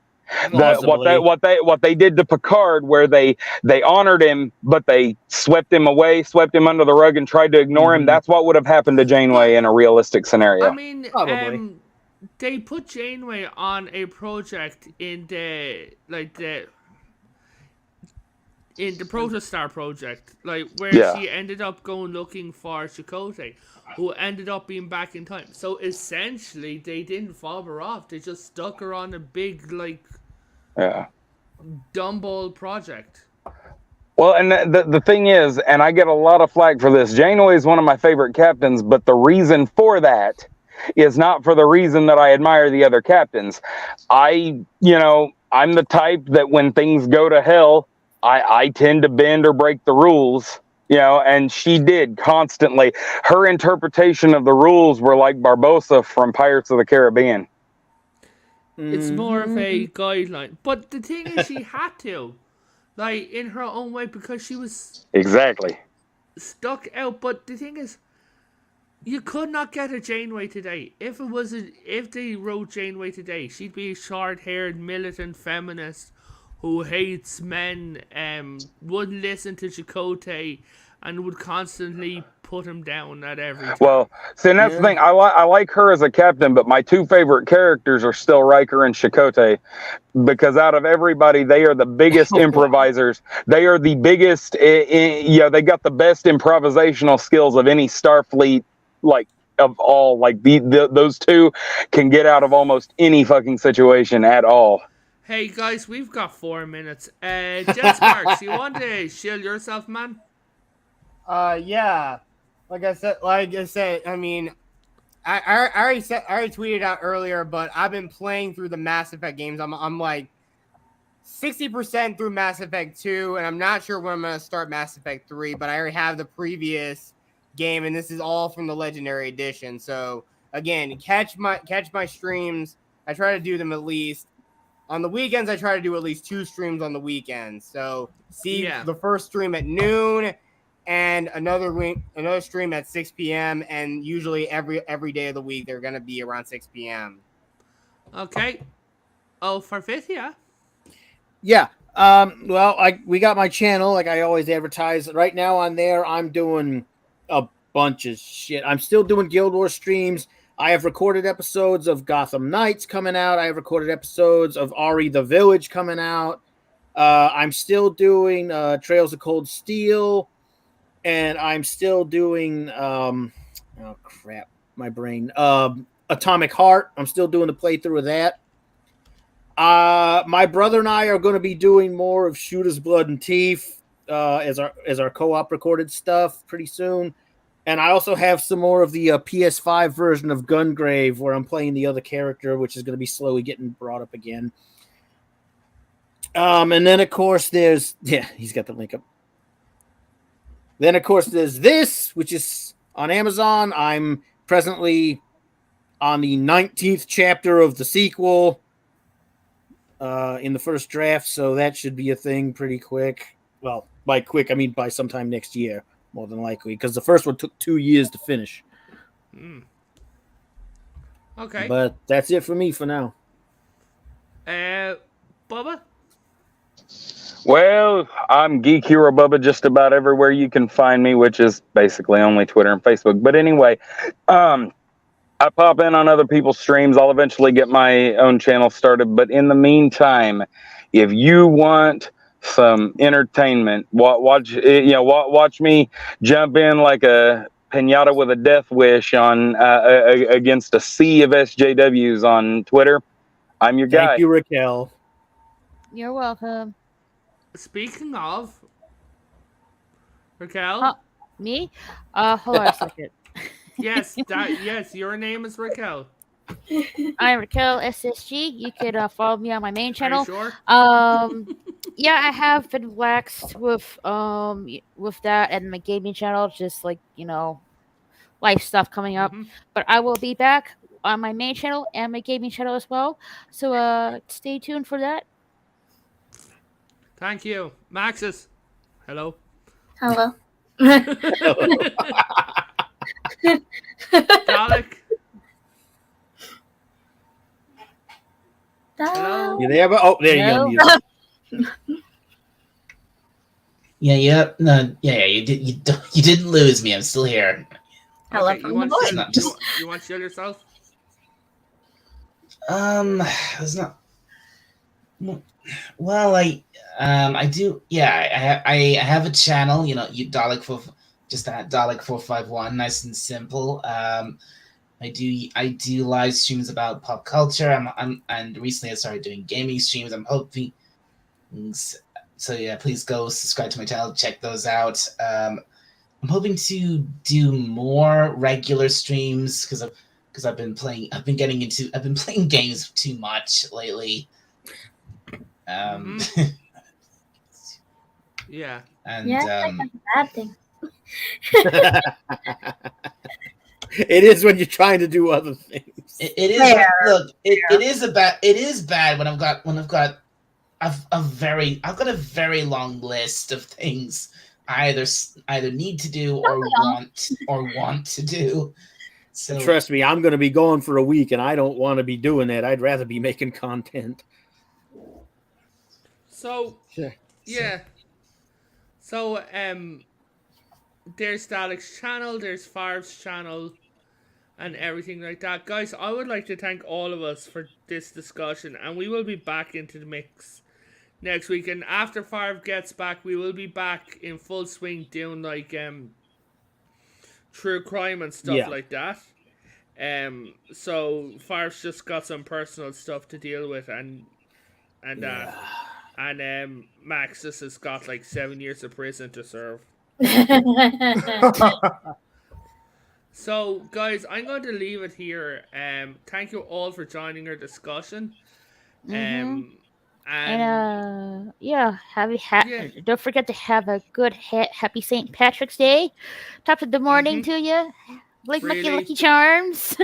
What they did to Picard, where they honored him, but they swept him away, swept him under the rug, and tried to ignore him. That's what would have happened to Janeway in a realistic scenario. I mean, probably. They put Janeway on a project in the Protostar project, where she ended up going looking for Chakotay, who ended up being back in time. So essentially, they didn't fob her off. They just stuck her on a big, dumbbell project. Well, and the thing is, and I get a lot of flack for this, Janeway is one of my favorite captains, but the reason for that is not for the reason that I admire the other captains. I'm the type that when things go to hell, I tend to bend or break the rules, and she did constantly. Her interpretation of the rules were like Barbossa from Pirates of the Caribbean. It's more of a guideline. But the thing is, she had to, in her own way, because she was exactly stuck out. But the thing is, you could not get a Janeway today. If they wrote Janeway today, she'd be a short-haired, militant feminist who hates men, wouldn't listen to Chakotay, and would constantly put him down at every time. Well, see, and that's the thing. I like her as a captain, but my two favorite characters are still Riker and Chakotay, because out of everybody, they are the biggest improvisers. They are the biggest. They got the best improvisational skills of any Starfleet, of all. Those two can get out of almost any fucking situation at all. Hey guys, we've got 4 minutes. Jet Sparks, you want to shield yourself, man? Yeah. Like I said, I mean, I already tweeted out earlier, but I've been playing through the Mass Effect games. I'm like 60% through Mass Effect 2, and I'm not sure when I'm gonna start Mass Effect 3, but I already have the previous game, and this is all from the Legendary Edition. So again, catch my streams. I try to do them at least. On the weekends, I try to do at least 2 streams on the weekends. So see the first stream at noon and another stream at 6 p.m. And usually every day of the week, they're going to be around 6 p.m. Okay. Oh, for 5th, yeah. Yeah. We got my channel, like I always advertise. Right now on there, I'm doing a bunch of shit. I'm still doing Guild Wars streams. I have recorded episodes of Gotham Knights coming out. I have recorded episodes of Ari the Village coming out. I'm still doing Trails of Cold Steel. And I'm still doing, my brain. Atomic Heart. I'm still doing the playthrough of that. My brother and I are going to be doing more of Shooter's Blood and Teeth as our co-op recorded stuff pretty soon. And I also have some more of the PS5 version of Gungrave, where I'm playing the other character, which is going to be slowly getting brought up again. And then, of course, he's got the link up. Then, of course, there's this, which is on Amazon. I'm presently on the 19th chapter of the sequel in the first draft, so that should be a thing pretty quick. Well, by quick, I mean by sometime next year. More than likely, because the first one took 2 years to finish. Okay. But that's it for me for now. Bubba? Well, I'm Geek Hero Bubba just about everywhere you can find me, which is basically only Twitter and Facebook. But anyway, I pop in on other people's streams. I'll eventually get my own channel started. But in the meantime, if you want some entertainment, watch me jump in like a pinata with a death wish on against a sea of SJWs on Twitter, I'm your guy. Thank you, Raquel. You're welcome. Speaking of Raquel, Me? Hold on a second. yes, your name is Raquel. I'm Raquel SSG. You could follow me on my main Are channel. you sure? Yeah, I have been waxed with that and my gaming channel, just like life stuff coming up. But I will be back on my main channel and my gaming channel as well. So stay tuned for that. Thank you, Maxis. Hello. Hello. Dalek. Hello. You there? Oh, there you go. Yeah. No, yeah. You didn't lose me. I'm still here. Hello Okay, from the voice. You want to show yourself? It's not. Well, I do. Yeah, I have a channel. You Dalek for just that Dalek 451, nice and simple. I do live streams about pop culture. And recently I started doing gaming streams. I'm hoping. So yeah, please go subscribe to my channel. Check those out. I'm hoping to do more regular streams because I've been playing games too much lately. Yeah. And Yeah, that's a bad thing. it is when you're trying to do other things. It is. Look, it is bad when I've got a very long list of things I either need to do or want to do. So trust me, I'm going to be going for a week, and I don't want to be doing that. I'd rather be making content. So yeah. So there's Dalek's channel, there's Farv's channel, and everything like that. Guys, I would like to thank all of us for this discussion, and we will be back into the mix next week. And after Farv gets back, we will be back in full swing doing like true crime and stuff like that. So Farv's just got some personal stuff to deal with, and Maxis has got like 7 years of prison to serve. So, guys, I'm going to leave it here. Thank you all for joining our discussion. And don't forget to have a good happy St. Patrick's Day. Top of the morning to you. Like really? Lucky Charms.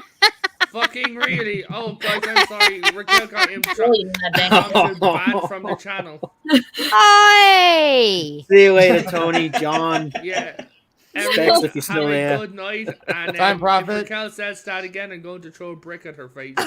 Fucking really? Oh, guys, I'm sorry. Raquel got him banned from the channel. Hi! See you later, Tony, John. Yeah. Specs, if you're still have there. a good night. And Time if Prophet. Raquel says that again, I'm going to throw a brick at her face.